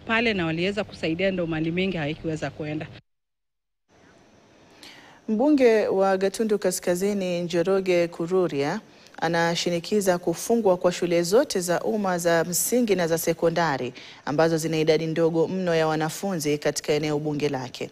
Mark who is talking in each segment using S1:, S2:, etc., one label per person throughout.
S1: Pale na waliweza kusaidia, ndo mali mingi haikuweza kuenda.
S2: Mbunge wa Gatundu Kaskazini Njoroge Kururia anashinikiza kufungwa kwa shule zote za umma za msingi na za sekondari ambazo zina idadi ndogo mno ya wanafunzi katika eneo bunge lake.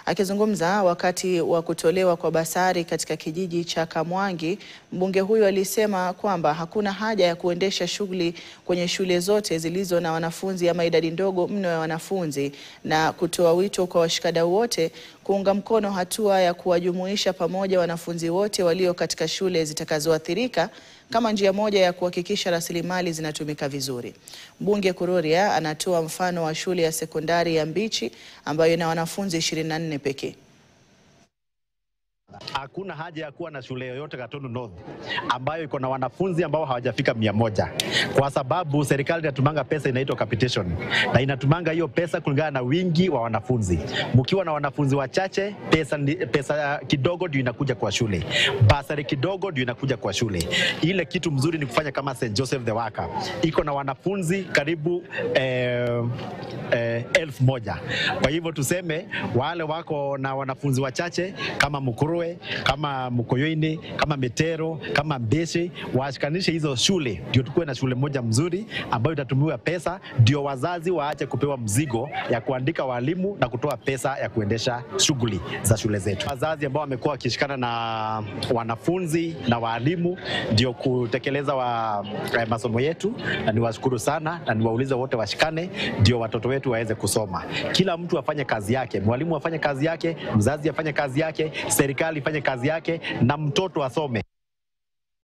S2: Akizungumza wakati wa kutolewa kwa basari katika kijiji cha Kamwangi, mbunge huyo alisema kwamba hakuna haja ya kuendesha shughuli kwenye shule zote zilizo na wanafunzi ama idadi ndogo mno ya wanafunzi, na kutoa wito kwa washikadau wote kuunga mkono hatua ya kuwajumuisha pamoja wanafunzi wote walio katika shule zitakazoathirika kama njia moja ya kuhakikisha rasilimali zinatumika vizuri. Mbunge Kururia anatoa mfano wa shule ya sekondari ya Mbichi ambayo ina wanafunzi 24 pekee.
S3: Hakuna haja ya kuwa na shule yoyote Gatundu North ambayo iko na wanafunzi ambao hawajafika 100, kwa sababu serikali inatumanga pesa inaitwa capitation, na inatumanga hiyo pesa kulingana na wingi wa wanafunzi. Mkiwa na wanafunzi wachache, pesa kidogo ndio inakuja kwa shule, basari kidogo ndio inakuja kwa shule. Ile kitu mzuri ni kufanya kama St. Joseph the Worker, iko na wanafunzi karibu 1000. Kwa hivyo tuseme wale wako na wanafunzi wachache kama Mukurwe, kama Mukoyoini, kama Metero, kama Mbeshi, washikanishe hizo shule ndio tukue na shule moja mzuri ambayo itatumiwa pesa, ndio wazazi waache kupewa mzigo ya kuandika walimu na kutoa pesa ya kuendesha shughuli za shule zetu. Wazazi ambao wamekuwa wakishikana na wanafunzi na walimu ndio kutekeleza masomo yetu, na niwashukuru sana na niwaulize wote washikane ndio watoto wetu waweze kusoma. Kila mtu afanye kazi yake, mwalimu afanye kazi yake, mzazi afanye kazi yake, serikali ifanye kazi yake, na mtoto asome.